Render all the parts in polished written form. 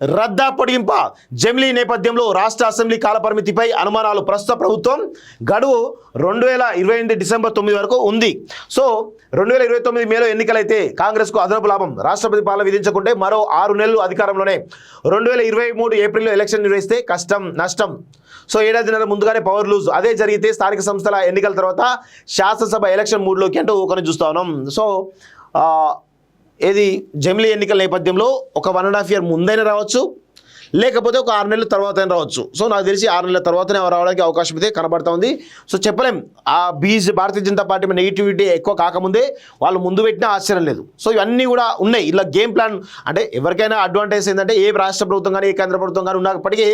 రద్దా పొడిగింప జమిలీ నేపథ్యంలో రాష్ట్ర అసెంబ్లీ కాలపరిమితిపై అనుమానాలు. ప్రస్తుత ప్రభుత్వం గడువు 2028 డిసెంబర్ 9 వరకు ఉంది. సో 2029 మేలో ఎన్నికలైతే కాంగ్రెస్కు అదనపు లాభం. రాష్ట్రపతి పాలన విధించకుంటే మరో 6 నెలలు అధికారంలోనే. 2023 ఏప్రిల్లో ఎలక్షన్ నిర్వహిస్తే కష్టం నష్టం. సో ఏడాదిన్నర ముందుగానే పవర్ లూజ్. అదే జరిగితే స్థానిక సంస్థల ఎన్నికల తర్వాత శాసనసభ ఎలక్షన్ మూడ్లోకి అంటూ ఒకరిని చూస్తా ఉన్నాం. సో ఏది జమిలీ ఎన్నికల నేపథ్యంలో ఒక 1.5 year ముందైనా రావచ్చు, లేకపోతే ఒక 6 నెలల తర్వాత రావచ్చు. సో నాకు తెలిసి 6 నెలల తర్వాతనే రావడానికి అవకాశం అయితే కనబడతా ఉంది. సో చెప్పలేం, ఆ భారతీయ జనతా పార్టీ నెగిటివిటీ ఎక్కువ కాకముందే వాళ్ళు ముందు పెట్టినా ఆశ్చర్యం లేదు. సో ఇవన్నీ కూడా ఉన్నాయి. ఇలా గేమ్ ప్లాన్ అంటే ఎవరికైనా అడ్వాంటేజ్ ఏంటంటే ఏ రాష్ట్ర ప్రభుత్వం కానీ ఏ కేంద్ర ప్రభుత్వం కానీ ఉన్నప్పటికీ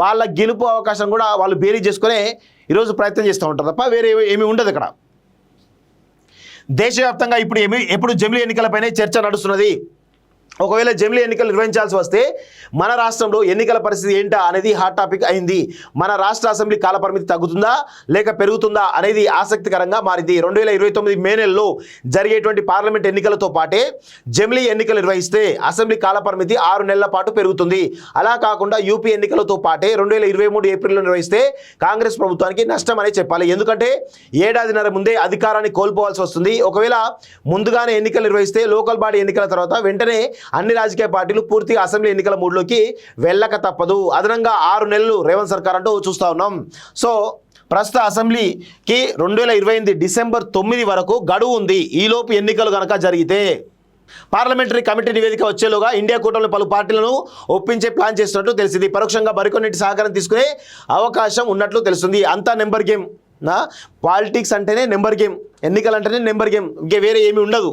వాళ్ళ గెలుపు అవకాశం కూడా వాళ్ళు బేరీ చేసుకునే ఈరోజు ప్రయత్నం చేస్తూ ఉంటారు తప్ప వేరే ఏమీ ఉండదు ఇక్కడ. దేశవ్యాప్తంగా ఎప్పుడు జమిలీ ఎన్నికలపైనే చర్చ నడుస్తున్నది. ఒకవేళ జమిలీ ఎన్నికలు నిర్వహించాల్సి వస్తే మన రాష్ట్రంలో ఎన్నికల పరిస్థితి ఏంటా అనేది హాట్ టాపిక్ అయింది. మన రాష్ట్ర అసెంబ్లీ కాలపరిమితి తగ్గుతుందా లేక పెరుగుతుందా అనేది ఆసక్తికరంగా మారింది. 2029 మే నెలలో జరిగేటువంటి పార్లమెంట్ ఎన్నికలతో పాటే జమిలీ ఎన్నికలు నిర్వహిస్తే అసెంబ్లీ కాలపరిమితి 6 నెలల పాటు పెరుగుతుంది. అలా కాకుండా యూపీ ఎన్నికలతో పాటే 2023 ఏప్రిల్లో నిర్వహిస్తే కాంగ్రెస్ ప్రభుత్వానికి నష్టం అనే చెప్పాలి. ఎందుకంటే ఏడాదిన్నర ముందే అధికారాన్ని కోల్పోవాల్సి వస్తుంది. ఒకవేళ ముందుగానే ఎన్నికలు నిర్వహిస్తే లోకల్ బాడీ ఎన్నికల తర్వాత వెంటనే అన్ని రాజకీయ పార్టీలు పూర్తిగా అసెంబ్లీ ఎన్నికల మూడ్లోకి వెళ్ళక తప్పదు. అదనంగా 6 నెలలు రేవంత్ సర్కార్ అంటూ చూస్తా ఉన్నాం. సో ప్రస్తుత అసెంబ్లీకి 2028 డిసెంబర్ 9 వరకు గడువు ఉంది. ఈలోపు ఎన్నికలు కనుక జరిగితే పార్లమెంటరీ కమిటీ నివేదిక వచ్చేలోగా ఇండియా కూటమిలో పలు పార్టీలను ఒప్పించే ప్లాన్ చేస్తున్నట్లు తెలిసింది. పరోక్షంగా మరికొన్నింటి సహకారం తీసుకునే అవకాశం ఉన్నట్లు తెలుస్తుంది. అంతా నెంబర్ గేమ్. పాలిటిక్స్ అంటేనే నెంబర్ గేమ్, ఎన్నికలు అంటేనే నెంబర్ గేమ్, ఇంకే వేరే ఏమీ ఉండదు.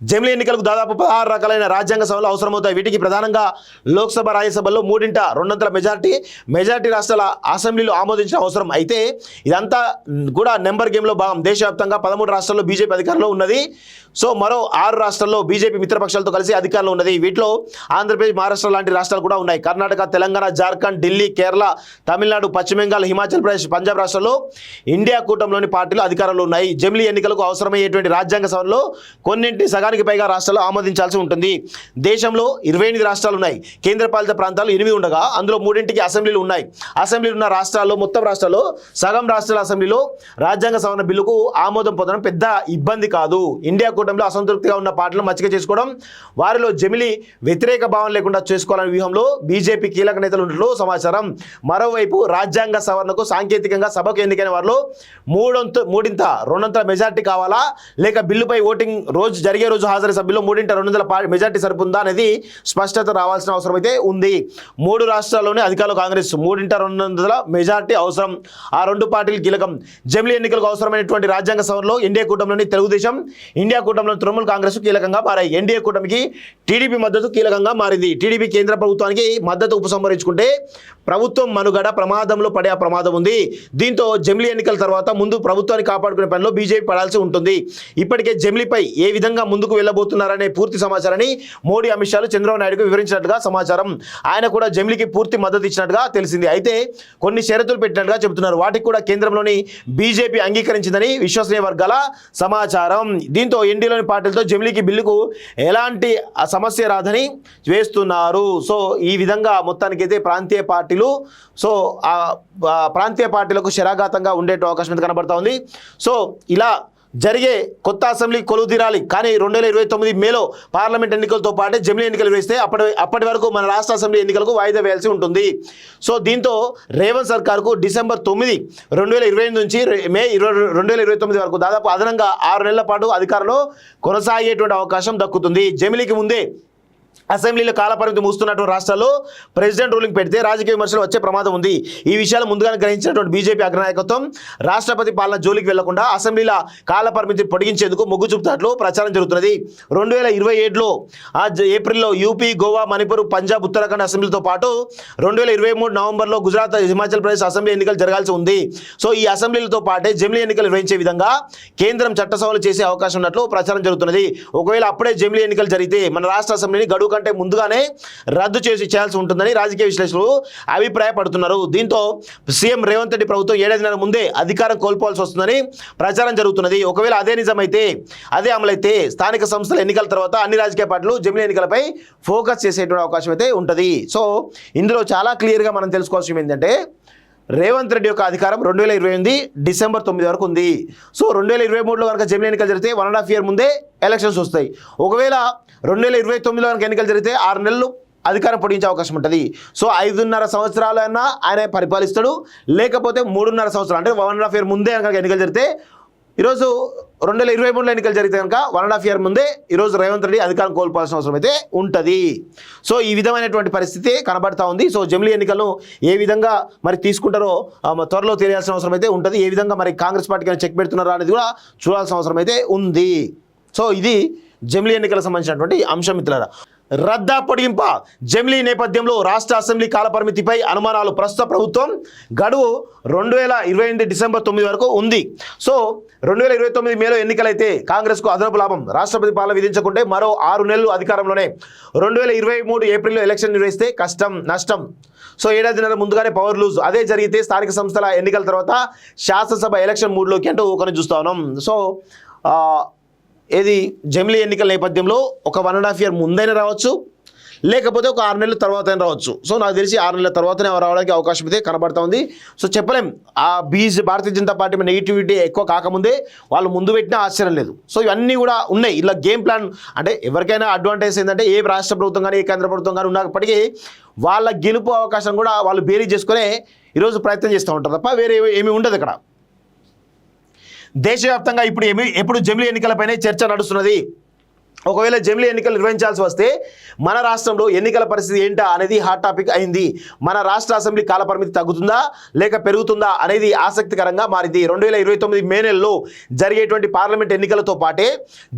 జమిలీ ఎన్నికలకు దాదాపు 16 రకాలైన రాజ్యాంగ సభలు అవసరమవుతాయి. వీటికి ప్రధానంగా లోక్సభ రాజ్యసభల్లో 3/2 మెజార్టీ రాష్ట్రాల అసెంబ్లీలో ఆమోదించిన అవసరం. అయితే ఇదంతా కూడా నెంబర్ గేమ్లో భాగం. దేశవ్యాప్తంగా 13 రాష్ట్రాల్లో బీజేపీ అధికారంలో ఉన్నది. సో మరో 6 రాష్ట్రాల్లో బీజేపీ మిత్రపక్షాలతో కలిసి అధికారంలో ఉన్నది. వీటిలో ఆంధ్రప్రదేశ్, మహారాష్ట్ర లాంటి రాష్ట్రాలు కూడా ఉన్నాయి. కర్ణాటక, తెలంగాణ, జార్ఖండ్, ఢిల్లీ, కేరళ, తమిళనాడు, పశ్చిమ బెంగాల్, హిమాచల్ ప్రదేశ్, పంజాబ్ రాష్ట్రాల్లో ఇండియా కూటమిలోని పార్టీలు అధికారంలో ఉన్నాయి. జమిలీ ఎన్నికలకు అవసరమయ్యేటువంటి రాజ్యాంగ సభలో కొన్నింటి సగానికి పైగా రాష్ట్రాలు ఆమోదించాల్సి ఉంటుంది. దేశంలో 28 రాష్ట్రాలు ఉన్నాయి. కేంద్రపాలిత ప్రాంతాలు 8 ఉండగా అందులో 3కి అసెంబ్లీలు ఉన్నాయి. అసెంబ్లీలు ఉన్న రాష్ట్రాల్లో మొత్తం రాష్ట్రాల్లో సగం రాష్ట్రాల అసెంబ్లీలో రాజ్యాంగ సవరణ బిల్లుకు ఆమోదం పొందడం పెద్ద ఇబ్బంది కాదు. ఇండియా కూటమిలో అసంతృప్తిగా ఉన్న పార్టీలను మచ్చిక చేసుకోవడం, వారిలో జమిలీ వ్యతిరేక భావం లేకుండా చేసుకోవాలనే వ్యూహంలో బీజేపీ కీలక నేతలు ఉన్నట్లు సమాచారం. మరోవైపు రాజ్యాంగ సవరణకు సాంకేతికంగా సభకు ఎన్నికైన వారిలో 2/3 మెజార్టీ కావాలా లేక బిల్లుపై ఓటింగ్ జరిగే రోజు హాజరు సభ్యుల్లో 3/2 మెజార్టీ సరిపోతుందా అనేది స్పష్టత రావాల్సిన అవసరం అయితే ఉంది. 3 రాష్ట్రాల్లోనే అధికారులు కాంగ్రెస్ 3/2 మెజార్టీ అవసరం. ఆ 2 పార్టీలు కీలకం. జమిలీ ఎన్నికలకు అవసరమైనటువంటి రాజ్యాంగ సవరణలో ఇండియా కూటమిలోని తెలుగుదేశం, ఇండియా కూటమిలోని తృణమూల్ కాంగ్రెస్ కీలకంగా మారాయి. ఎన్డీఏ కూటమికి టీడీపీ మద్దతు కీలకంగా మారింది. టీడీపీ కేంద్ర ప్రభుత్వానికి మద్దతు ఉపసంహరించుకుంటే ప్రభుత్వం మనుగడ ప్రమాదంలో పడే ప్రమాదం ఉంది. దీంతో జమిలీ ఎన్నికల తర్వాత ముందు ప్రభుత్వాన్ని కాపాడుకునే పనిలో బీజేపీ పడాల్సి ఉంటుంది. ఇప్పటికే జమిలీపై ఏ విధంగా ముందుకు వెళ్ళబోతున్నారనే పూర్తి సమాచారాన్ని మోడీ, అమిత్ షాలు చంద్రబాబు నాయుడుకు వివరించినట్టుగా సమాచారం. ఆయన కూడా జమిలీకి పూర్తి మద్దతు ఇచ్చినట్టుగా తెలిసింది. అయితే కొన్ని షరతులు పెట్టినట్టుగా చెబుతున్నారు. వాటికి కూడా కేంద్రంలోని బీజేపీ అంగీకరించిందని విశ్వసనీయ వర్గాల సమాచారం. దీంతో ఎన్డీలోని పార్టీలతో జమిలీకి బిల్లుకు ఎలాంటి సమస్య రాదని వేస్తున్నారు. సో ఈ విధంగా మొత్తానికైతే ప్రాంతీయ పార్టీలకు శరాఘాతంగా ఉండే అవకాశం కనబడతా ఉంది. సో ఇలా జరిగే కొత్త అసెంబ్లీ కొలువుదీరాలి. కానీ 2029 మేలో పార్లమెంట్ ఎన్నికలతో పాటే జమిలీ ఎన్నికలు వేస్తే అప్పటి వరకు మన రాష్ట్ర అసెంబ్లీ ఎన్నికలకు వాయిదా వేయాల్సి ఉంటుంది. సో దీంతో రేవంత్ సర్కార్కు డిసెంబర్ 9, 2028 నుంచి మే 2029 వరకు దాదాపు అదనంగా 6 నెలల పాటు అధికారంలో కొనసాగేటువంటి అవకాశం దక్కుతుంది. జమిలీకి ముందే అసెంబ్లీలో కాలపరిమితి మూస్తున్నటువంటి రాష్ట్రాల్లో ప్రెసిడెంట్ రూలింగ్ పెడితే రాజకీయ విమర్శలు వచ్చే ప్రమాదం ఉంది. ఈ విషయాలు ముందుగానే గ్రహించినటువంటి బీజేపీ అగ్రనాయకత్వం రాష్ట్రపతి పాలన జోలికి వెళ్లకుండా అసెంబ్లీల కాలపరిమితి పొడిగించేందుకు మొగ్గు చూపుతున్నట్లు ప్రచారం జరుగుతున్నది. 2027లో ఏప్రిల్లో యూపీ, గోవా, మణిపూర్, పంజాబ్, ఉత్తరాఖండ్ అసెంబ్లీతో పాటు 2023 నవంబర్లో గుజరాత్, హిమాచల్ ప్రదేశ్ అసెంబ్లీ ఎన్నికలు జరగాల్సి ఉంది. సో ఈ అసెంబ్లీలతో పాటే జమిలీ ఎన్నికలు నిర్వహించే విధంగా కేంద్రం చట్టసభలు చేసే అవకాశం ఉన్నట్లు ప్రచారం జరుగుతున్నది. ఒకవేళ అప్పుడే జమిలీ ఎన్నికలు జరిగితే మన రాష్ట్ర అసెంబ్లీని గడువు గడువు కంటే ముందుగానే రద్దు చేయాల్సి ఉంటుందని రాజకీయ విశ్లేషకులు అభిప్రాయపడుతున్నారు. దీంతో సీఎం రేవంత్ రెడ్డి ప్రభుత్వం ఏడాదిన్నర ముందే అధికారం కోల్పోవాల్సి వస్తుందని ప్రచారం జరుగుతున్నది. ఒకవేళ అదే నిజమైతే, అదే అమలైతే స్థానిక సంస్థల ఎన్నికల తర్వాత అన్ని రాజకీయ పార్టీలు జమిలీ ఎన్నికలపై ఫోకస్ చేసేటువంటి అవకాశం అయితే ఉంటుంది. సో ఇందులో చాలా క్లియర్గా మనం తెలుసుకోవాల్సింది ఏంటంటే, రేవంత్ రెడ్డి యొక్క అధికారం 2028 డిసెంబర్ 9 వరకు ఉంది. సో 2023లో కనుక జమిలీ ఎన్నికలు జరిగితే 1.5 year ముందే ఎలక్షన్స్ వస్తాయి. ఒకవేళ 2029లో కనుక ఎన్నికలు జరిగితే 6 నెలలు అధికారం పొడిగించే అవకాశం ఉంటుంది. సో 5.5 సంవత్సరాలైనా ఆయన పరిపాలిస్తాడు, లేకపోతే 3.5 సంవత్సరాలు అంటే 1.5 year ముందే కనుక ఎన్నికలు జరిగితే, ఈరోజు 2023లో ఎన్నికలు జరిగితే కనుక 1.5 year ముందే ఈరోజు రేవంత్ రెడ్డి అధికారం కోల్పోవాల్సిన అవసరం అయితే ఉంటుంది. సో ఈ విధమైనటువంటి పరిస్థితి కనబడతా ఉంది. సో జమిలీ ఎన్నికలను ఏ విధంగా మరి తీసుకుంటారో త్వరలో తెలియాల్సిన అవసరం అయితే ఉంటుంది. ఏ విధంగా మరి కాంగ్రెస్ పార్టీకి చెక్ పెడుతున్నారా అనేది కూడా చూడాల్సిన అవసరం అయితే ఉంది. సో ఇది జమిలీ ఎన్నికలకు సంబంధించినటువంటి అంశం మిత్రులారా. రద్దా పొడిగింప జమిలీ నేపథ్యంలో రాష్ట్ర అసెంబ్లీ కాలపరిమితిపై అనుమానాలు. ప్రస్తుత ప్రభుత్వం గడువు 2028 డిసెంబర్ 9 వరకు ఉంది. సో 2029 మేలో ఎన్నికలైతే కాంగ్రెస్కు అదనపు లాభం. రాష్ట్రపతి పాలన విధించకుంటే మరో 6 నెలలు అధికారంలోనే. 2023 ఏప్రిల్లో ఎలక్షన్ నిర్వహిస్తే నష్టం. సో ఏడాదిన్నర ముందుగానే పవర్ లూజ్. అదే జరిగితే స్థానిక సంస్థల ఎన్నికల తర్వాత శాసనసభ ఎలక్షన్ మూడ్లోకి అంటూ ఒకరిని చూస్తా ఉన్నాం. సో ఏది జమిలీ ఎన్నికల నేపథ్యంలో ఒక 1.5 year ముందైనా రావచ్చు, లేకపోతే ఒక 6 నెలల తర్వాత అయినా రావచ్చు. సో నాకు తెలిసి 6 నెలల తర్వాతనే రావడానికి అవకాశం అయితే కనబడతా ఉంది. సో చెప్పలేం, ఆ భారతీయ జనతా పార్టీ నెగిటివిటీ ఎక్కువ కాకముందే వాళ్ళు ముందు పెట్టినా ఆశ్చర్యం లేదు. సో ఇవన్నీ కూడా ఉన్నాయి. ఇలా గేమ్ ప్లాన్ అంటే ఎవరికైనా అడ్వాంటేజ్ ఏంటంటే, ఏ రాష్ట్ర ప్రభుత్వం కానీ ఏ కేంద్ర ప్రభుత్వం కానీ ఉన్నప్పటికీ వాళ్ళ గెలుపు అవకాశం కూడా వాళ్ళు బేరీ చేసుకునే ఈరోజు ప్రయత్నం చేస్తూ ఉంటారు తప్ప వేరే ఏమీ ఉండదు ఇక్కడ. దేశవ్యాప్తంగా ఎప్పుడు జమిలీ ఎన్నికలపైనే చర్చ నడుస్తున్నది. ఒకవేళ జమిలీ ఎన్నికలు నిర్వహించాల్సి వస్తే మన రాష్ట్రంలో ఎన్నికల పరిస్థితి ఏంటా అనేది హాట్ టాపిక్ అయింది. మన రాష్ట్ర అసెంబ్లీ కాలపరిమితి తగ్గుతుందా లేక పెరుగుతుందా అనేది ఆసక్తికరంగా మారింది. 2029 మే నెలలో జరిగేటువంటి పార్లమెంట్ ఎన్నికలతో పాటే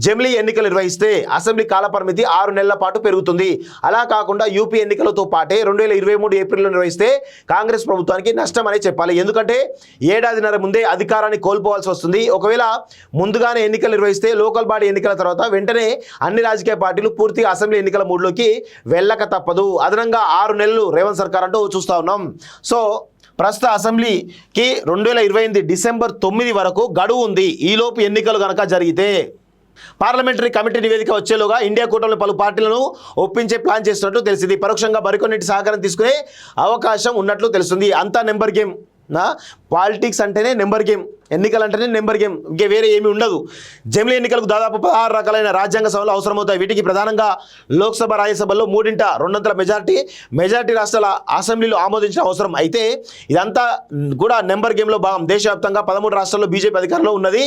జమిలీ ఎన్నికలు నిర్వహిస్తే అసెంబ్లీ కాలపరిమితి 6 నెలల పాటు పెరుగుతుంది. అలా కాకుండా యూపీ ఎన్నికలతో పాటే 2023 ఏప్రిల్లో నిర్వహిస్తే కాంగ్రెస్ ప్రభుత్వానికి నష్టం అనే చెప్పాలి. ఎందుకంటే ఏడాదిన్నర ముందే అధికారాన్ని కోల్పోవాల్సి వస్తుంది. ఒకవేళ ముందుగానే ఎన్నికలు నిర్వహిస్తే లోకల్ బాడీ ఎన్నికల తర్వాత వెంటనే అన్ని రాజకీయ పార్టీలు పూర్తిగా అసెంబ్లీ ఎన్నికల మూడ్లోకి వెళ్ళక తప్పదు. అదనంగా 6 నెలలు రేవంత్ సర్కార్ అంటూ చూస్తూ ఉన్నాం. సో ప్రస్తుత అసెంబ్లీకి 2028 డిసెంబర్ 9 వరకు గడువు ఉంది. ఈలోపు ఎన్నికలు కనుక జరిగితే పార్లమెంటరీ కమిటీ నివేదిక వచ్చేలోగా ఇండియా కూటమిలో పలు పార్టీలను ఒప్పించే ప్లాన్ చేస్తున్నట్లు తెలిసింది. పరోక్షంగా మరికొన్నింటి సహకారం తీసుకునే అవకాశం ఉన్నట్లు తెలుస్తుంది. అంతా నెంబర్ గేమ్. పాలిటిక్స్ అంటేనే నెంబర్ గేమ్, ఎన్నికలు అంటేనే నెంబర్ గేమ్, ఇంకే వేరే ఏమీ ఉండదు. జమిలీ ఎన్నికలకు దాదాపు 16 రకాలైన రాజ్యాంగ సభలు అవసరమవుతాయి. వీటికి ప్రధానంగా లోక్సభ, రాజ్యసభల్లో 3/2 మెజార్టీ రాష్ట్రాల అసెంబ్లీలో ఆమోదించిన అవసరం. అయితే ఇదంతా కూడా నెంబర్ గేమ్లో భాగం. దేశవ్యాప్తంగా 13 రాష్ట్రాల్లో బీజేపీ అధికారంలో ఉన్నది.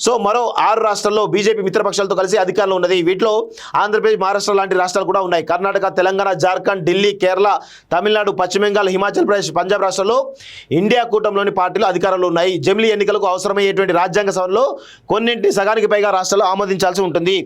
సో మరో 6 రాష్ట్రాల్లో బీజేపీ మిత్రపక్షాలతో కలిసి అధికారంలో ఉన్నది. వీటిలో ఆంధ్రప్రదేశ్, మహారాష్ట్ర లాంటి రాష్ట్రాలు కూడా ఉన్నాయి. కర్ణాటక, తెలంగాణ, జార్ఖండ్, ఢిల్లీ, కేరళ, తమిళనాడు, పశ్చిమ బెంగాల్, హిమాచల్ ప్రదేశ్, పంజాబ్ రాష్ట్రాల్లో ఇండియా కూటమిలోని పార్టీలు అధికారంలో ఉన్నాయి. జమిలీ ఎన్నికలకు అవసరమయ్యేటువంటి రాజ్యాంగ సభలో కొన్నింటి సగానికి పైగా రాష్ట్రాలు ఆమోదించాల్సి ఉంటుంది.